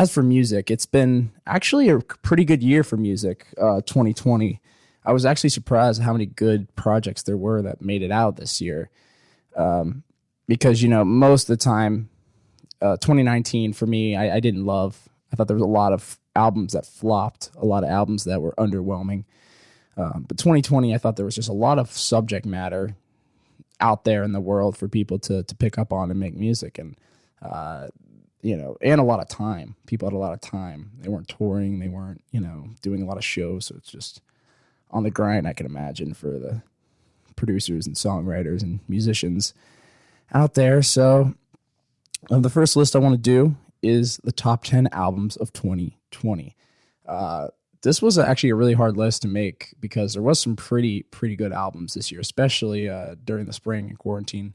as for music, it's been actually a pretty good year for music, 2020. I was actually surprised how many good projects there were that made it out this year. Because, most of the time, 2019 for me, I didn't love. I thought there was a lot of albums that flopped, a lot of albums that were underwhelming. But 2020, I thought there was just a lot of subject matter out there in the world for people to pick up on and make music. And, and a lot of time. People had a lot of time. They weren't touring. They weren't, doing a lot of shows. So it's just on the grind, I can imagine, for the producers and songwriters and musicians out there. So the first list I want to do is the top 10 albums of 2020. This was actually a really hard list to make because there was some pretty good albums this year, especially during the spring and quarantine.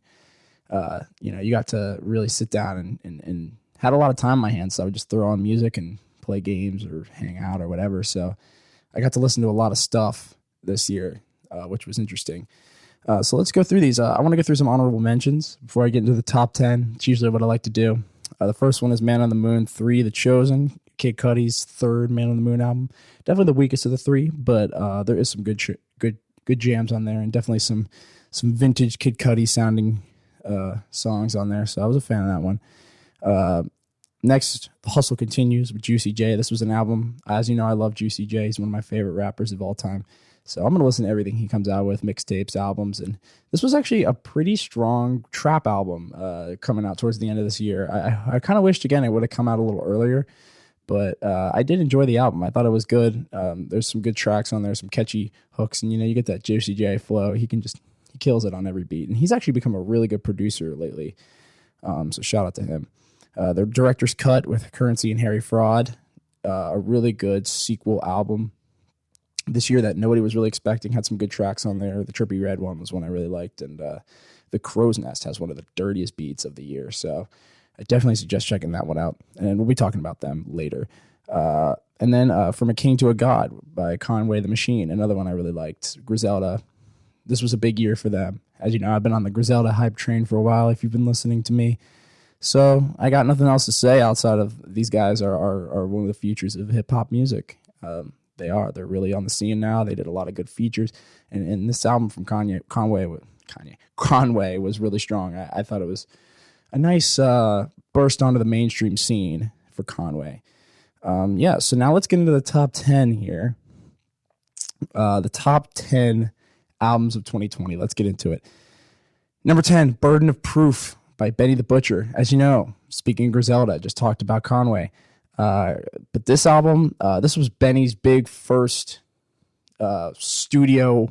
You got to really sit down and had a lot of time on my hands, so I would just throw on music and play games or hang out or whatever. So I got to listen to a lot of stuff this year, which was interesting. So let's go through these. I want to go through some honorable mentions before I get into the top 10. It's usually what I like to do. The first one is Man on the Moon 3, The Chosen, Kid Cudi's third Man on the Moon album. Definitely the weakest of the three, but there is some good jams on there, and definitely some vintage Kid Cudi sounding songs on there. So I was a fan of that one. Next, The Hustle Continues with Juicy J. This was an album. As you know, I love Juicy J. He's one of my favorite rappers of all time. So I'm going to listen to everything he comes out with, mixtapes, albums. And this was actually a pretty strong trap album coming out towards the end of this year. I kind of wished, again, it would have come out a little earlier. But I did enjoy the album. I thought it was good. There's some good tracks on there, some catchy hooks. And, you get that Juicy J flow. He kills it on every beat. And he's actually become a really good producer lately. So shout out to him. The Director's Cut with Currency and Harry Fraud. A really good sequel album this year that nobody was really expecting. Had some good tracks on there. The Trippie Redd one was one I really liked. And The Crow's Nest has one of the dirtiest beats of the year. So I definitely suggest checking that one out. And we'll be talking about them later. And then From a King to a God by Conway the Machine. Another one I really liked. Griselda. This was a big year for them. As you know, I've been on the Griselda hype train for a while if you've been listening to me. So I got nothing else to say outside of these guys are one of the futures of hip-hop music. They're really on the scene now. They did a lot of good features. And this album from Conway was really strong. I thought it was a nice burst onto the mainstream scene for Conway. So now let's get into the top 10 here. The top 10 albums of 2020. Let's get into it. Number 10, Burden of Proof by Benny the Butcher. As you know, speaking of Griselda, I just talked about Conway. But this album, this was Benny's big first studio,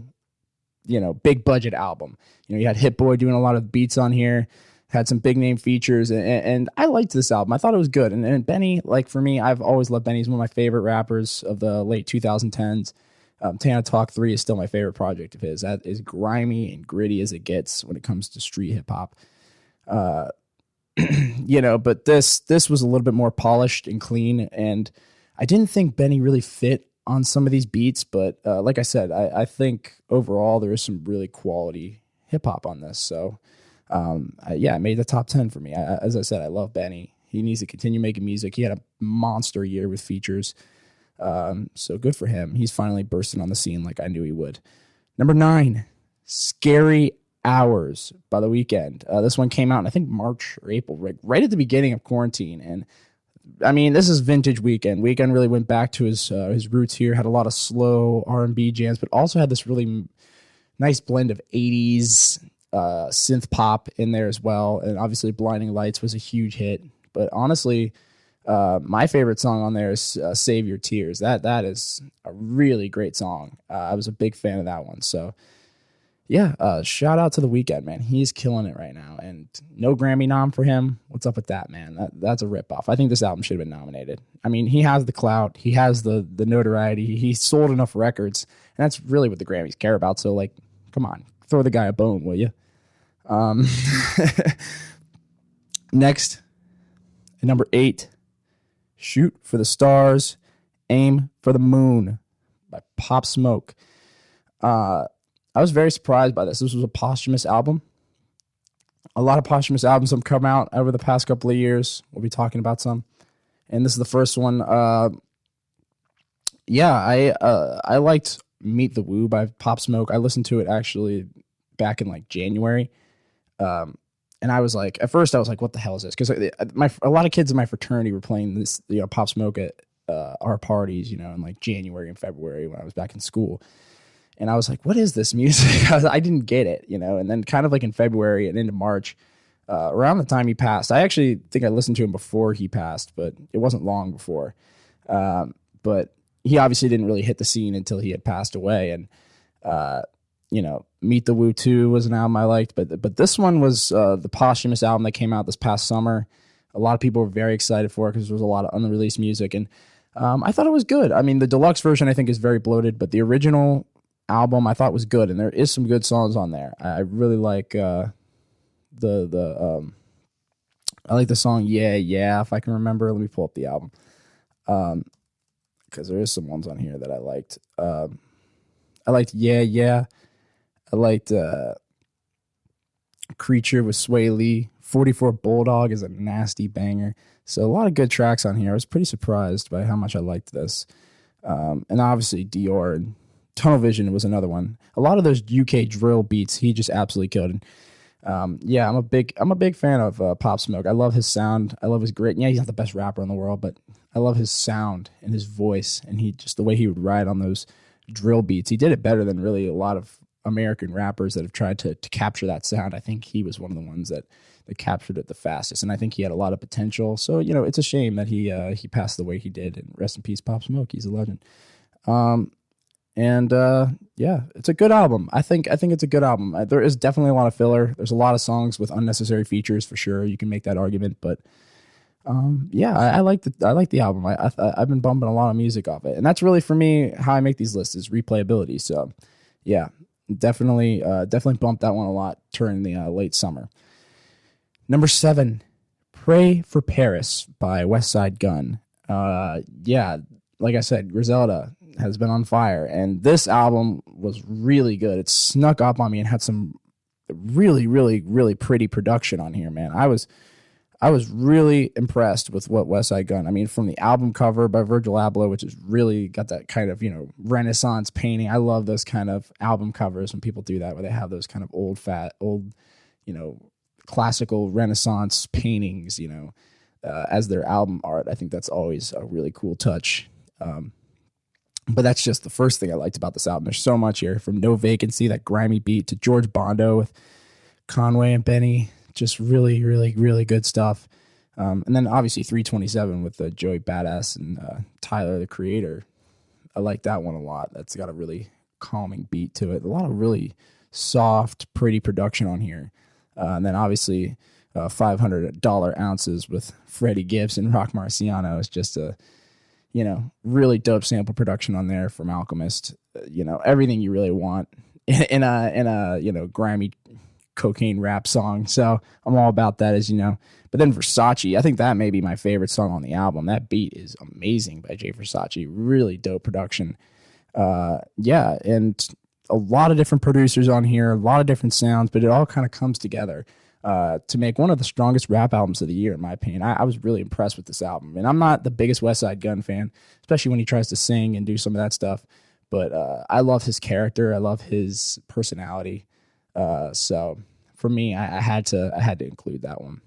big budget album. You had Hit Boy doing a lot of beats on here, had some big name features, and I liked this album. I thought it was good. And Benny, for me, I've always loved Benny. He's one of my favorite rappers of the late 2010s. Tana Talk 3 is still my favorite project of his. That is grimy and gritty as it gets when it comes to street hip hop. But this was a little bit more polished and clean, and I didn't think Benny really fit on some of these beats, but like I said, I think overall there is some really quality hip hop on this. So it made the top 10 for me. As I said, I love Benny. He needs to continue making music. He had a monster year with features. So good for him. He's finally bursting on the scene like I knew he would. Number 9, Scary Hours by The Weeknd. This one came out in, I think, March or April, right at the beginning of quarantine. And I mean, this is vintage Weeknd. Weeknd really went back to his roots here, had a lot of slow R&B jams, but also had this really nice blend of 80s synth pop in there as well. And obviously Blinding Lights was a huge hit. But honestly, my favorite song on there is Save Your Tears. That is a really great song. I was a big fan of that one. So shout out to The Weeknd, man. He's killing it right now. And no Grammy nom for him. What's up with that, man? That's a ripoff. I think this album should have been nominated. I mean, he has the clout. He has the notoriety. He sold enough records. And that's really what the Grammys care about. So, come on. Throw the guy a bone, will you? Next, at number 8, Shoot for the Stars, Aim for the Moon by Pop Smoke. I was very surprised by this. This was a posthumous album. A lot of posthumous albums have come out over the past couple of years. We'll be talking about some. and this is the first one. Yeah, I liked Meet the Woo by Pop Smoke. I listened to it actually back in like January. And I was like, at first I was like, what the hell is this? Because a lot of kids in my fraternity were playing this, Pop Smoke at our parties, in like January and February when I was back in school. And I was like, what is this music? I didn't get it, and then kind of like in February and into March, around the time he passed, I actually think I listened to him before he passed, but it wasn't long before. But he obviously didn't really hit the scene until he had passed away. And, Meet the Woo 2 was an album I liked, but this one was the posthumous album that came out this past summer. A lot of people were very excited for it because there was a lot of unreleased music, and I thought it was good. I mean, the deluxe version I think is very bloated, but the original album I thought was good, and there is some good songs on there. I really like I like the song Yeah Yeah, if I can remember. Let me pull up the album, because there is some ones on here that I liked. I liked Yeah Yeah. I liked Creature with Sway Lee. 44 Bulldog is a nasty banger. So a lot of good tracks on here. I was pretty surprised by how much I liked this. And obviously Dior and Tunnel Vision was another one. A lot of those UK drill beats he just absolutely killed. And yeah, I'm a big fan of Pop Smoke. I love his sound. I love his grit. Yeah, he's not the best rapper in the world, but I love his sound and his voice, and the way he would ride on those drill beats. He did it better than really a lot of American rappers that have tried to capture that sound. I think he was one of the ones that captured it the fastest, and I think he had a lot of potential. So it's a shame that he passed the way he did. And rest in peace, Pop Smoke. He's a legend. Yeah, it's a good album. I think it's a good album. There is definitely a lot of filler. There's a lot of songs with unnecessary features for sure. You can make that argument, but yeah, I like the album. I've been bumping a lot of music off it, and that's really for me how I make these lists is replayability. So yeah, definitely bumped that one a lot during the late summer. Number 7, Pray for Paris by West Side Gun. Yeah, like I said, Griselda has been on fire, and this album was really good. It snuck up on me and had some really, really, really pretty production on here, man. I was really impressed with what West Side Gun. I mean, from the album cover by Virgil Abloh, which is really got that kind of, Renaissance painting. I love those kind of album covers when people do that, where they have those kind of old, classical Renaissance paintings, as their album art. I think that's always a really cool touch. But that's just the first thing I liked about this album. There's so much here, from No Vacancy, that grimy beat, to George Bondo with Conway and Benny. Just really, really, really good stuff. And then obviously 327 with Joey Badass and Tyler, the Creator. I like that one a lot. That's got a really calming beat to it. A lot of really soft, pretty production on here. And then obviously $500 Ounces with Freddie Gibbs and Rock Marciano is just a, really dope sample production on there from Alchemist. Everything you really want in a grimy cocaine rap song. So I'm all about that, as you know. But then Versace, I think that may be my favorite song on the album. That beat is amazing by Jay Versace. Really dope production. Yeah, and a lot of different producers on here, a lot of different sounds, but it all kind of comes together to make one of the strongest rap albums of the year, in my opinion. I was really impressed with this album. And I'm not the biggest West Side Gun fan, especially when he tries to sing and do some of that stuff. But I love his character. I love his personality. So for me, I had to include that one.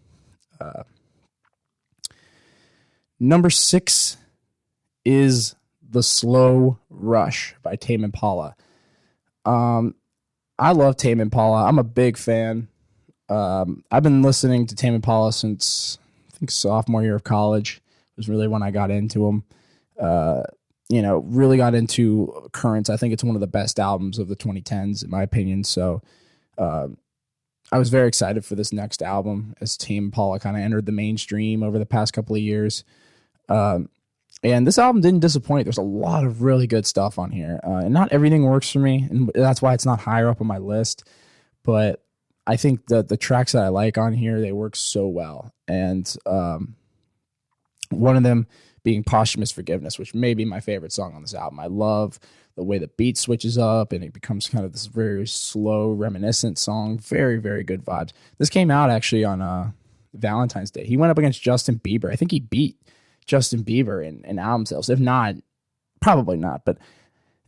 Number 6 is The Slow Rush by Tame Impala. I love Tame Impala. I'm a big fan. I've been listening to Tame Impala since I think sophomore year of college was really when I got into them. Really got into Currents. I think it's one of the best albums of the 2010s, in my opinion. So I was very excited for this next album as Tame Impala kind of entered the mainstream over the past couple of years. And this album didn't disappoint. There's a lot of really good stuff on here. And not everything works for me, and that's why it's not higher up on my list. But I think that the tracks that I like on here, they work so well. And one of them being Posthumous Forgiveness, which may be my favorite song on this album. I love the way the beat switches up and it becomes kind of this very slow, reminiscent song. Very, very good vibes. This came out actually on Valentine's Day. He went up against Justin Bieber. I think he beat Justin Bieber in album sales. If not, probably not, but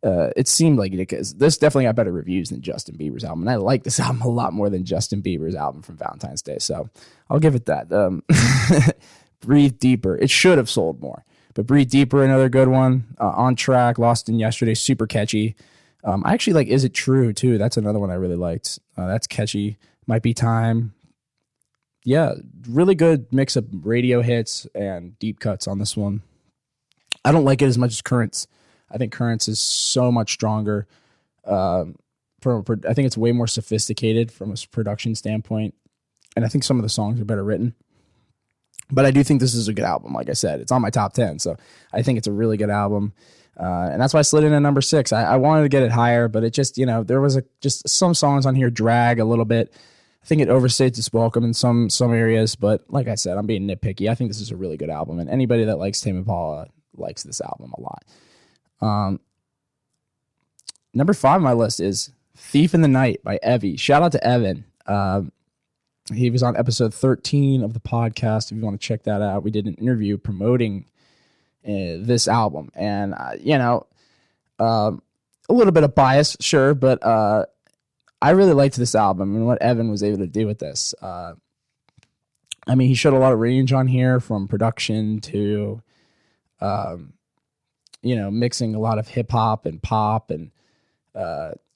it seemed like it, because this definitely got better reviews than Justin Bieber's album. And I like this album a lot more than Justin Bieber's album from Valentine's Day. So I'll give it that. Breathe Deeper. It should have sold more. But Breathe Deeper, another good one. On Track, Lost in Yesterday, super catchy. I actually like Is It True, too. That's another one I really liked. That's catchy. Might Be Time. Yeah, really good mix of radio hits and deep cuts on this one. I don't like it as much as Currents. I think Currents is so much stronger. I think it's way more sophisticated from a production standpoint. And I think some of the songs are better written. But I do think this is a good album. Like I said, it's on my top 10. So I think it's a really good album. And that's why I slid in at number 6. I wanted to get it higher, but it just, there was just some songs on here drag a little bit. I think it overstates its welcome in some areas, but like I said, I'm being nitpicky. I think this is a really good album, and anybody that likes Tame Impala likes this album a lot. Number 5 on my list is Thief in the Night by Evie. Shout out to Evan. He was on episode 13 of the podcast. If you want to check that out, we did an interview promoting this album, and a little bit of bias, sure, but I really liked this album and what Evan was able to do with this. He showed a lot of range on here, from production to, mixing a lot of hip hop and pop, and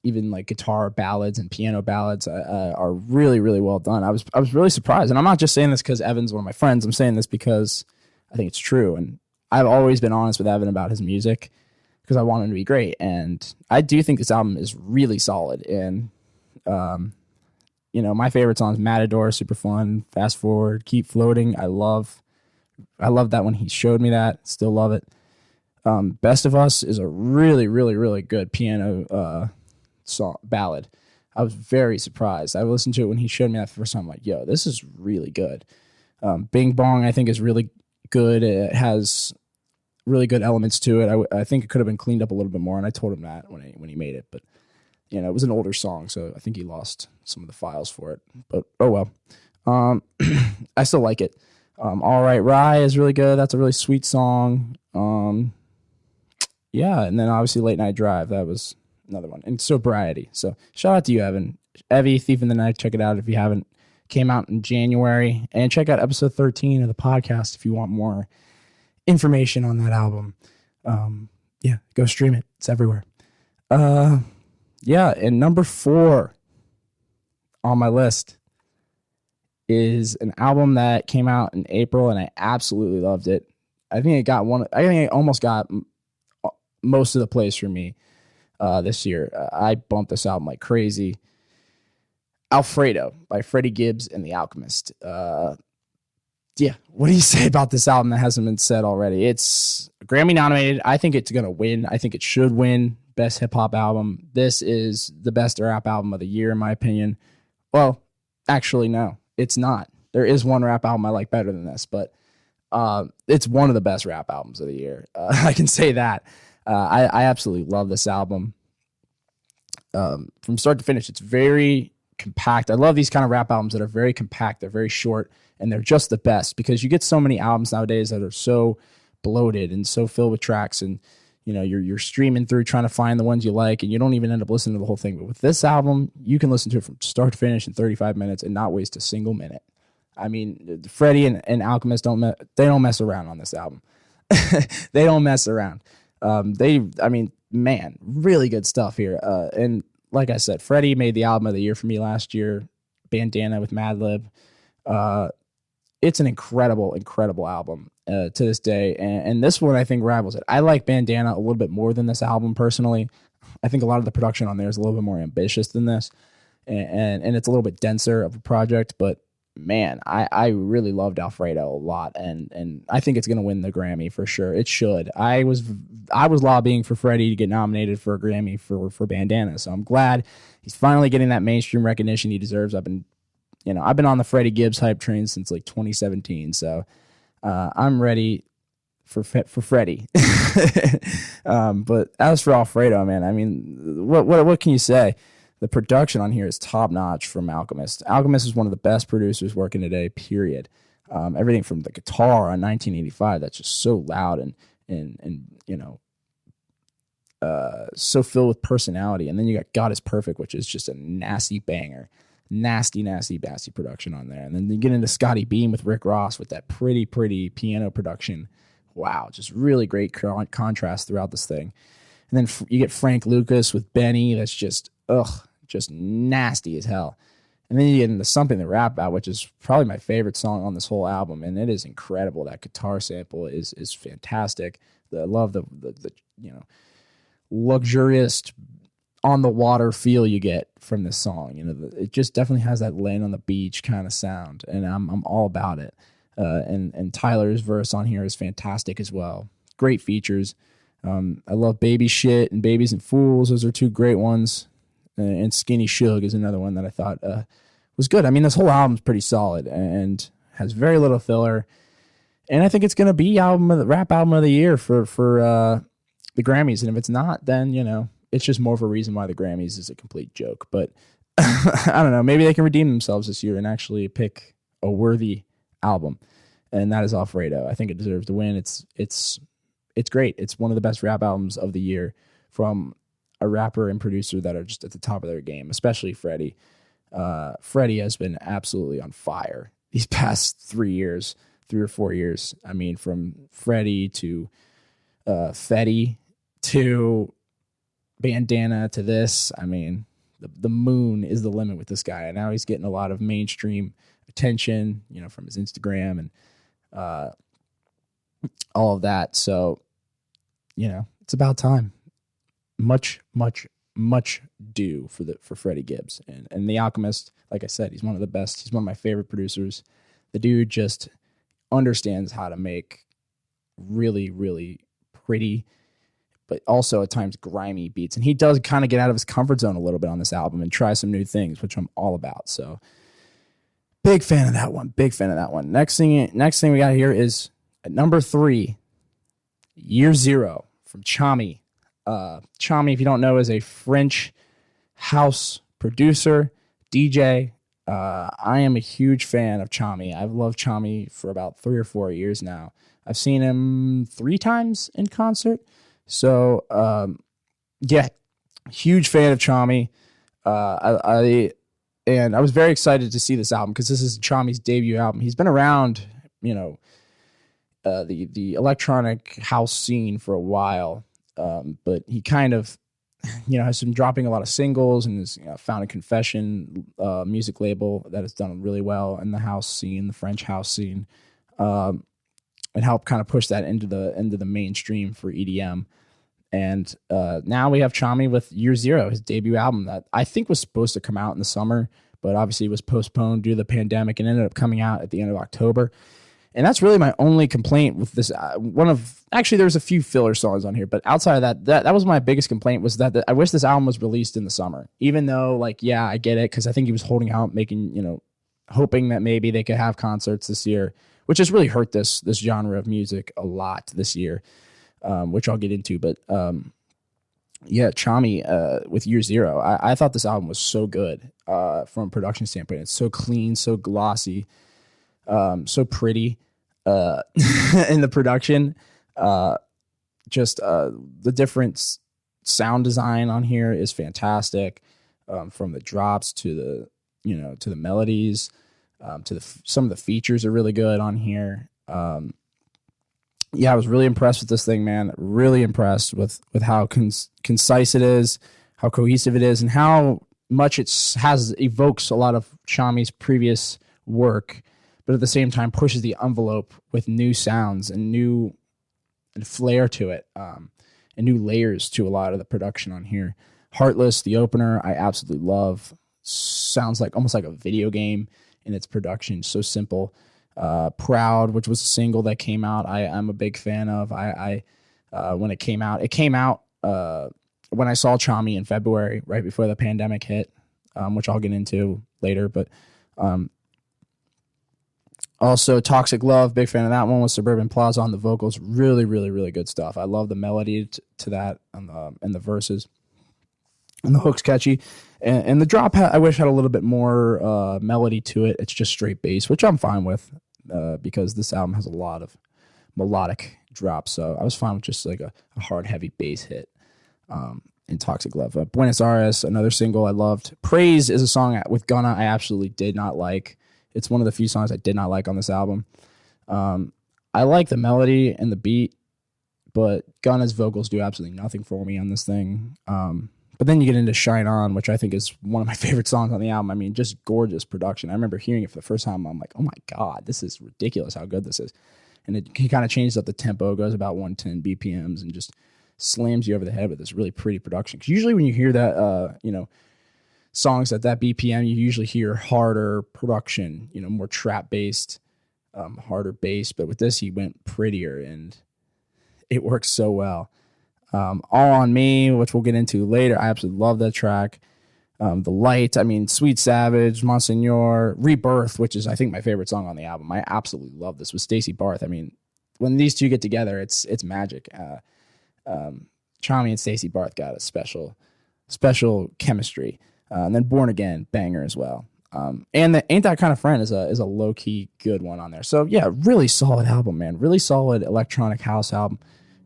even like guitar ballads and piano ballads are really, really well done. I was really surprised, and I'm not just saying this because Evan's one of my friends. I'm saying this because I think it's true, and I've always been honest with Evan about his music because I want him to be great, and I do think this album is really solid. And my favorite songs, Matador, super fun. Fast Forward, Keep Floating. I love that when he showed me that. Still love it. Best of Us is a really, really, really good piano song ballad. I was very surprised. I listened to it when he showed me that first time. I'm like, yo, this is really good. Bing Bong, I think, is really good. It has really good elements to it. I think it could have been cleaned up a little bit more, and I told him that when he made it, but it was an older song, so I think he lost some of the files for it. But, oh well. I still like it. All Right Rye is really good. That's a really sweet song. Yeah, and then obviously Late Night Drive. That was another one. And Sobriety. So shout out to you, Evan. Evie, Thief in the Night. Check it out if you haven't. Came out in January. And check out episode 13 of the podcast if you want more information on that album. Yeah, go stream it. It's everywhere. Yeah, and number 4 on my list is an album that came out in April, and I absolutely loved it. I think it almost got most of the plays for me this year. I bumped this album like crazy. Alfredo by Freddie Gibbs and The Alchemist. Yeah, what do you say about this album that hasn't been said already? It's Grammy nominated. I think it's going to win. I think it should win Best Hip Hop Album. This is the best rap album of the year, in my opinion. Well, actually, no, it's not. There is one rap album I like better than this, but it's one of the best rap albums of the year. I can say that. I absolutely love this album. From start to finish, it's very compact. I love these kind of rap albums that are very compact. They're very short, and they're just the best, because you get so many albums nowadays that are so bloated and so filled with tracks, and you're streaming through trying to find the ones you like, and you don't even end up listening to the whole thing. But with this album, you can listen to it from start to finish in 35 minutes and not waste a single minute. I mean, Freddie and Alchemist don't mess around on this album. They don't mess around. Really good stuff here. And like I said, Freddie made the album of the year for me last year. Bandana with Madlib. It's an incredible, incredible album to this day. And this one, I think, rivals it. I like Bandana a little bit more than this album, personally. I think a lot of the production on there is a little bit more ambitious than this. And it's a little bit denser of a project. But, man, I really loved Alfredo a lot. And I think it's going to win the Grammy for sure. It should. I was lobbying for Freddie to get nominated for a Grammy for Bandana. So I'm glad he's finally getting that mainstream recognition he deserves. I've been on the Freddie Gibbs hype train since like 2017, so I'm ready for Freddie. But as for Alfredo, man, I mean, what can you say? The production on here is top notch from Alchemist. Alchemist is one of the best producers working today, period. Everything from the guitar on 1985 that's just so loud and so filled with personality. And then you got God is Perfect, which is just a nasty banger. Nasty production on there. And then you get into Scotty Beam with Rick Ross with that pretty piano production. Wow, just really great contrast throughout this thing. And then you get Frank Lucas with Benny. That's just nasty as hell. And then you get into Something to Rap About, which is probably my favorite song on this whole album, and it is incredible. That guitar sample is fantastic. I love the luxurious on the water feel you get from this song. It just definitely has that laying on the beach kind of sound, and I'm all about it. And Tyler's verse on here is fantastic as well. Great features. I love Baby Shit and Babies and Fools. Those are two great ones. And Skinny Suge is another one that I thought was good. I mean, this whole album's pretty solid and has very little filler. And I think it's going to be rap album of the year for the Grammys. And if it's not, then, it's just more of a reason why the Grammys is a complete joke. But I don't know. Maybe they can redeem themselves this year and actually pick a worthy album. And that is Alfredo. I think it deserves to win. It's great. It's one of the best rap albums of the year from a rapper and producer that are just at the top of their game, especially Freddie. Freddie has been absolutely on fire these past 3 or 4 years. I mean, from Freddie to Fetty to Bandana to this. I mean, the moon is the limit with this guy. And now he's getting a lot of mainstream attention, from his Instagram and all of that. So, it's about time. Much due for Freddie Gibbs. And The Alchemist, like I said, he's one of the best. He's one of my favorite producers. The dude just understands how to make really, really pretty, but also at times grimy beats. And he does kind of get out of his comfort zone a little bit on this album and try some new things, which I'm all about. So big fan of that one. Next thing we got here is at number 3, Year Zero from Chami. Chami, if you don't know, is a French house producer, DJ. I am a huge fan of Chami. I've loved Chami for about 3 or 4 years now. I've seen him 3 times in concert. So, huge fan of Chami. I was very excited to see this album because this is Chami's debut album. He's been around, the electronic house scene for a while. But he kind of, has been dropping a lot of singles and has found a Confession music label that has done really well in the house scene, the French house scene, and helped kind of push that into the mainstream for EDM. And now we have Chami with Year Zero, his debut album that I think was supposed to come out in the summer, but obviously was postponed due to the pandemic and ended up coming out at the end of October. And that's really my only complaint with this. There's a few filler songs on here, but outside of that was my biggest complaint was that I wish this album was released in the summer, even though I get it. Cause I think he was holding out, hoping that maybe they could have concerts this year, which has really hurt this genre of music a lot this year, which I'll get into. But Chami with Year Zero, I thought this album was so good from a production standpoint. It's so clean, so glossy. So pretty in the production. The different sound design on here is fantastic. From the drops to the melodies, some of the features are really good on here. I was really impressed with this thing, man. Really impressed with how concise it is, how cohesive it is, and how much evokes a lot of Chami's previous work, but at the same time pushes the envelope with new sounds and new flair to it, and new layers to a lot of the production on here. Heartless, the opener, I absolutely love. Sounds almost like a video game in its production. So simple. Proud, which was a single that came out, I'm a big fan of. When it came out when I saw Chami in February, right before the pandemic hit, which I'll get into later, but also Toxic Love, big fan of that one with Suburban Plaza on the vocals. Really, really, really good stuff. I love the melody to that and the verses. And the hook's catchy. And the drop, I wish had a little bit more melody to it. It's just straight bass, which I'm fine with. because this album has a lot of melodic drops. So I was fine with just like a hard, heavy bass hit in Toxic Love. Buenos Aires, another single I loved. Praise is a song with Gunna I absolutely did not like. It's one of the few songs I did not like on this album. I like the melody and the beat, but Gunna's vocals do absolutely nothing for me on this thing. But then you get into Shine On, which I think is one of my favorite songs on the album. I mean, just gorgeous production. I remember hearing it for the first time. I'm like, oh my God, this is ridiculous how good this is. And he kind of changes up the tempo, goes about 110 BPMs, and just slams you over the head with this really pretty production. Because usually when you hear that, songs at that BPM, you usually hear harder production, more trap-based, harder bass. But with this, he went prettier, and it works so well. All on Me, which we'll get into later. I absolutely love that track. The Light, Sweet Savage, Monsignor, Rebirth, which is, I think, my favorite song on the album. I absolutely love this with Stacey Barth. When these two get together, it's magic. Chami and Stacey Barth got a special chemistry. And then Born Again, banger as well. And the Ain't That Kind of Friend is a low-key good one on there. So, yeah, really solid album, man. Really solid electronic house album.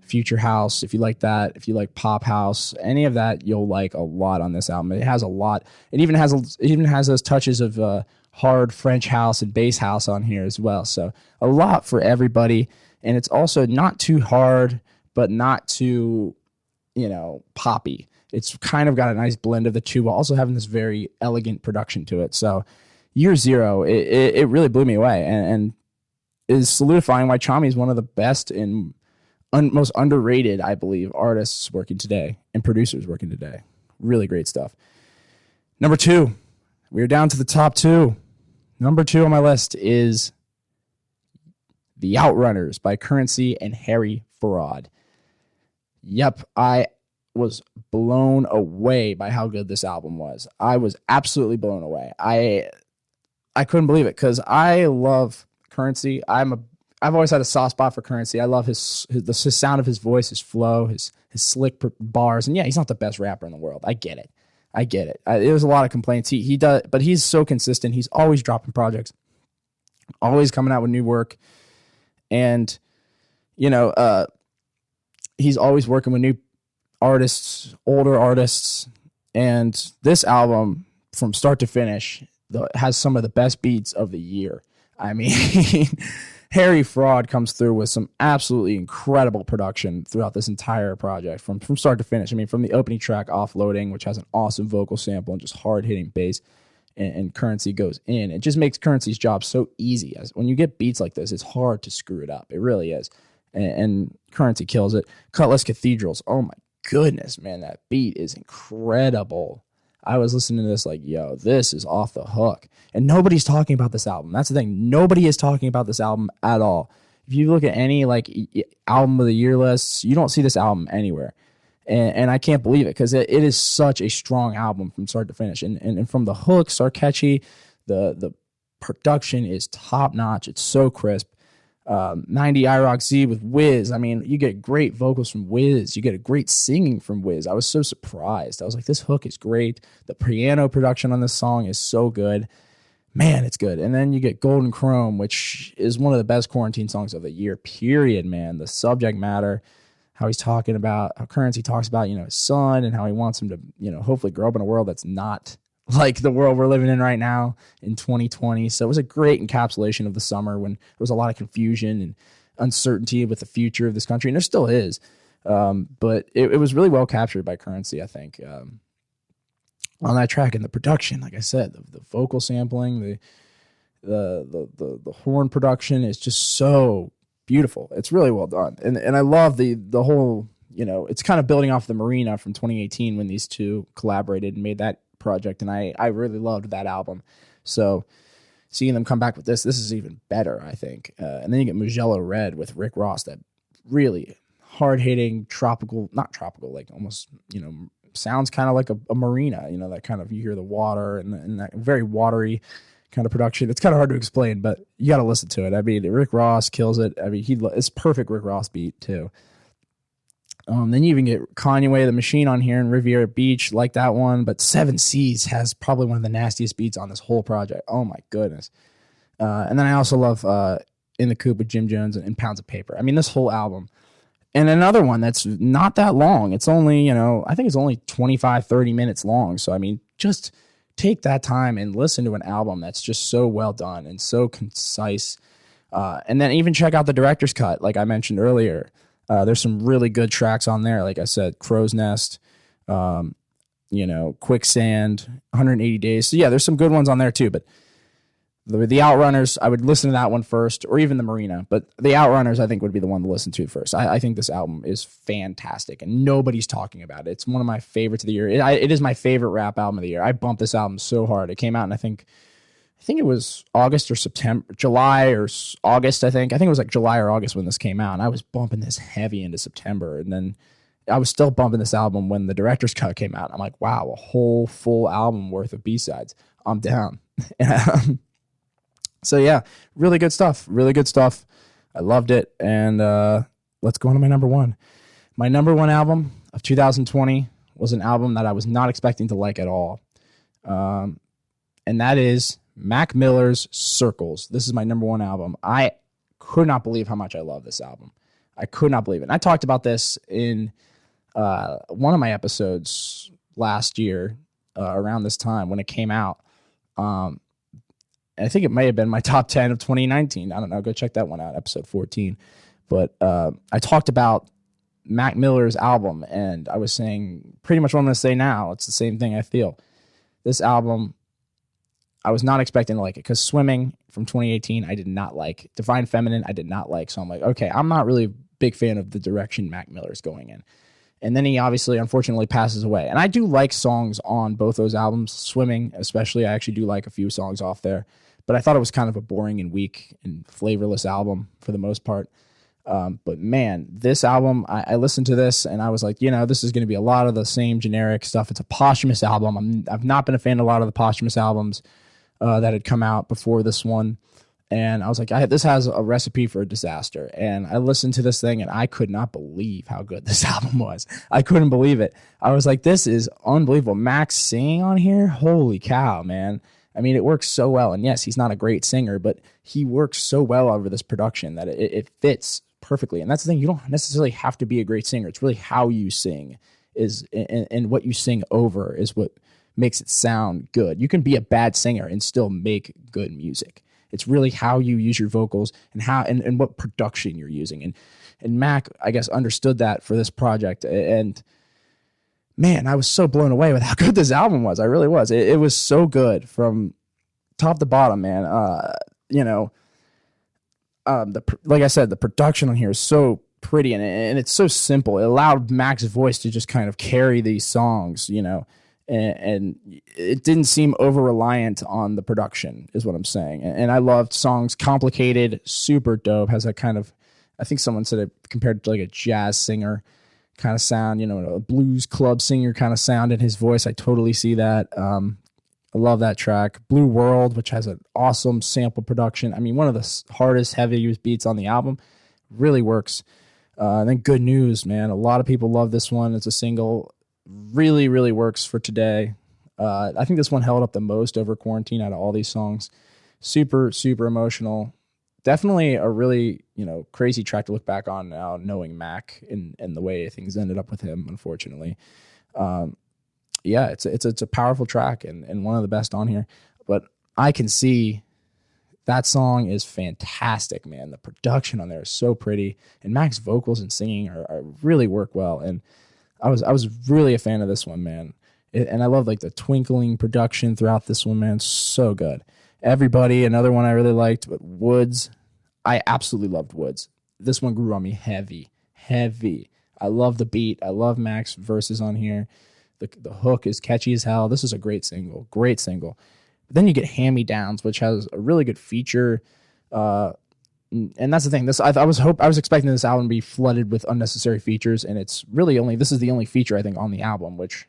Future house, if you like that, if you like pop house, any of that, you'll like a lot on this album. It has a lot. It even has those touches of hard French house and bass house on here as well. So a lot for everybody, and it's also not too hard, but not too, poppy. It's kind of got a nice blend of the two, while also having this very elegant production to it. So Year Zero, it really blew me away, and is solidifying why Chami is one of the best and most underrated, I believe, artists working today and producers working today. Really great stuff. Number 2, we're down to the top 2. Number 2 on my list is The Outrunners by Currency and Harry Farad. Yep, I was blown away by how good this album was. I was absolutely blown away. I couldn't believe it because I love Currency. I've always had a soft spot for Currency. I love the sound of his voice, his flow, his slick bars. And yeah, he's not the best rapper in the world. I get it. There was a lot of complaints. He does, but he's so consistent. He's always dropping projects, always coming out with new work. And, he's always working with new artists, older artists. And this album, from start to finish, has some of the best beats of the year. Harry Fraud comes through with some absolutely incredible production throughout this entire project from start to finish. From the opening track, Offloading, which has an awesome vocal sample and just hard-hitting bass, and Currency goes in. It just makes Currency's job so easy. As when you get beats like this, it's hard to screw it up. It really is. And Currency kills it. Cutlass Cathedrals. Oh, my goodness, man. That beat is incredible. I was listening to this like, yo, this is off the hook. And nobody's talking about this album. That's the thing. Nobody is talking about this album at all. If you look at any album of the year lists, you don't see this album anywhere. And I can't believe it because it is such a strong album from start to finish. And from the hooks are catchy. The production is top notch. It's so crisp. 90 IROC Z with Wiz. You get great vocals from Wiz. You get a great singing from Wiz. I was so surprised. I was like, this hook is great. The piano production on this song is so good. Man, it's good. And then you get Golden Chrome, which is one of the best quarantine songs of the year, period, man. The subject matter, how Currency talks about, his son and how he wants him to, hopefully grow up in a world that's not like the world we're living in right now in 2020. So it was a great encapsulation of the summer when there was a lot of confusion and uncertainty with the future of this country. And there still is. But it was really well captured by Currency, I think, on that track. And the production, like I said, the vocal sampling, the horn production is just so beautiful. It's really well done. And I love the whole, it's kind of building off the Marina from 2018 when these two collaborated and made that project, and I really loved that album. So seeing them come back with this is even better, I think. And then you get Mugello Red with Rick Ross, that really hard-hitting not tropical, like almost, sounds kind of like a marina, that kind of, you hear the water and that very watery kind of production. It's kind of hard to explain, but you got to listen to it. Rick Ross kills it. It's perfect Rick Ross beat too. Then you even get Kanye the Machine on here and Riviera Beach, like that one. But Seven Seas has probably one of the nastiest beats on this whole project. Oh my goodness. And then I also love In the Coop with Jim Jones and Pounds of Paper. I mean, this whole album. And another one that's not that long. It's only, I think it's only 25, 30 minutes long. So, I mean, just take that time and listen to an album that's just so well done and so concise. And then even check out the director's cut, like I mentioned earlier. There's some really good tracks on there. Like I said, Crow's Nest, Quicksand, 180 Days. So, yeah, there's some good ones on there too. But the Outrunners, I would listen to that one first, or even the Marina. But the Outrunners, I think, would be the one to listen to first. I think this album is fantastic, and nobody's talking about it. It's one of my favorites of the year. It is my favorite rap album of the year. I bumped this album so hard. It came out, and I think it was August or September, July or August, I think. I think it was like July or August when this came out, and I was bumping this heavy into September. And then I was still bumping this album when the director's cut came out. I'm like, wow, a whole full album worth of B-sides. I'm down. So, yeah, really good stuff. Really good stuff. I loved it. And let's go on to my number one. My number one album of 2020 was an album that I was not expecting to like at all. And that is Mac Miller's Circles. This is my number one album. I could not believe how much I love this album. I could not believe it. And I talked about this in one of my episodes last year around this time when it came out. I think it may have been my top 10 of 2019. I don't know. Go check that one out, episode 14. But I talked about Mac Miller's album, and I was saying pretty much what I'm going to say now. It's the same thing I feel. This album, I was not expecting to like it, because Swimming from 2018, I did not like. Divine Feminine, I did not like. So I'm like, okay, I'm not really a big fan of the direction Mac Miller's going in. And then he obviously, unfortunately, passes away. And I do like songs on both those albums. Swimming, especially, I actually do like a few songs off there. But I thought it was kind of a boring and weak and flavorless album for the most part. But man, this album, I listened to this and I was like, this is going to be a lot of the same generic stuff. It's a posthumous album. I've not been a fan of a lot of the posthumous albums that had come out before this one. And I was like, this has a recipe for a disaster. And I listened to this thing and I could not believe how good this album was. I couldn't believe it. I was like, this is unbelievable. Max singing on here? Holy cow, man. I mean, it works so well. And yes, he's not a great singer, but he works so well over this production that it fits perfectly. And that's the thing. You don't necessarily have to be a great singer. It's really how you sing and what you sing over is what makes it sound good. You can be a bad singer and still make good music. It's really how you use your vocals and how and what production you're using. And Mac, I guess, understood that for this project. And man, I was so blown away with how good this album was. I really was. It was so good from top to bottom, man. Like I said, the production on here is so pretty and it's so simple. It allowed Mac's voice to just kind of carry these songs, and it didn't seem over-reliant on the production is what I'm saying. And I loved songs, complicated, super dope, has that kind of, I think someone said it compared to like a jazz singer kind of sound, a blues club singer kind of sound in his voice. I totally see that. I love that track. Blue World, which has an awesome sample production. I mean, one of the hardest, heaviest beats on the album, really works. And then Good News, man. A lot of people love this one. It's a single. Really, really works for today. I think this one held up the most over quarantine out of all these songs. Super, super emotional. Definitely a really, crazy track to look back on now, knowing Mac and the way things ended up with him, unfortunately. Yeah, it's a powerful track and one of the best on here. But I can see that song is fantastic, man. The production on there is so pretty, and Mac's vocals and singing are really work well. And I was really a fan of this one, man. And I love like the twinkling production throughout this one, man. So good. Everybody, another one I really liked, but Woods, I absolutely loved Woods. This one grew on me heavy. I love the beat. I love Mac's verses on here. The hook is catchy as hell. This is a great single. But then you get Hand Me Downs, which has a really good feature. And that's the thing. I was expecting this album to be flooded with unnecessary features, and it's really this is the only feature I think on the album, which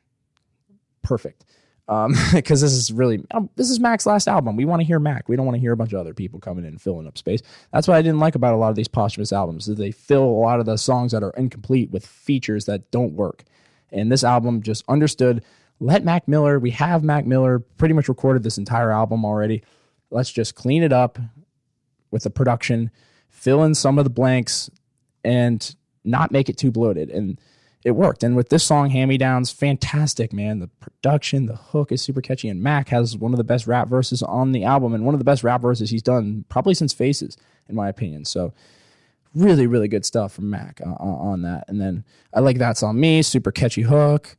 perfect. Because this is Mac's last album. We want to hear Mac. We don't want to hear a bunch of other people coming in and filling up space. That's what I didn't like about a lot of these posthumous albums, is they fill a lot of the songs that are incomplete with features that don't work. And this album just understood, we have Mac Miller pretty much recorded this entire album already. Let's just clean it up with the production fill in some of the blanks and not make it too bloated. And it worked. And with this song, Hand Me Downs, fantastic, man. The production, the hook is super catchy. And Mac has one of the best rap verses on the album and one of the best rap verses he's done probably since Faces, in my opinion. So really, really good stuff from Mac on that. And then I like That's On Me, super catchy hook.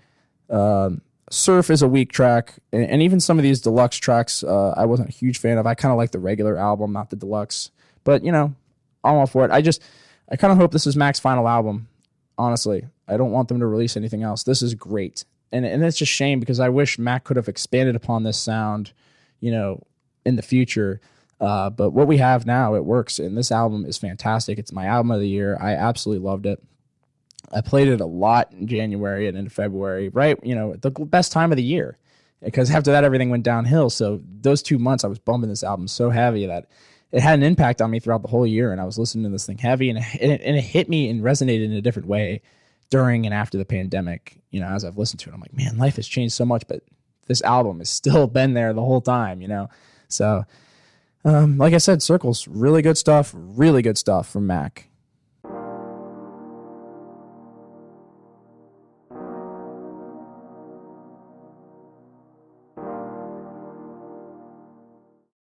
Surf is a weak track. And even some of these deluxe tracks I wasn't a huge fan of. I kind of like the regular album, not the deluxe. But, you know, I'm all for it. I kind of hope this is Mac's final album, honestly. I don't want them to release anything else. This is great. And it's just a shame because I wish Mac could have expanded upon this sound, you know, in the future. But what we have now, it works. And this album is fantastic. It's my album of the year. I absolutely loved it. I played it a lot in January and in February, right? You know, the best time of the year. Because after that, everything went downhill. So those 2 months, I was bumping this album so heavy that it had an impact on me throughout the whole year. And I was listening to this thing heavy, and it hit me and resonated in a different way during and after the pandemic. You know, as I've listened to it, I'm like, man, life has changed so much, but this album has still been there the whole time, you know? So, like I said, Circles, really good stuff from Mac.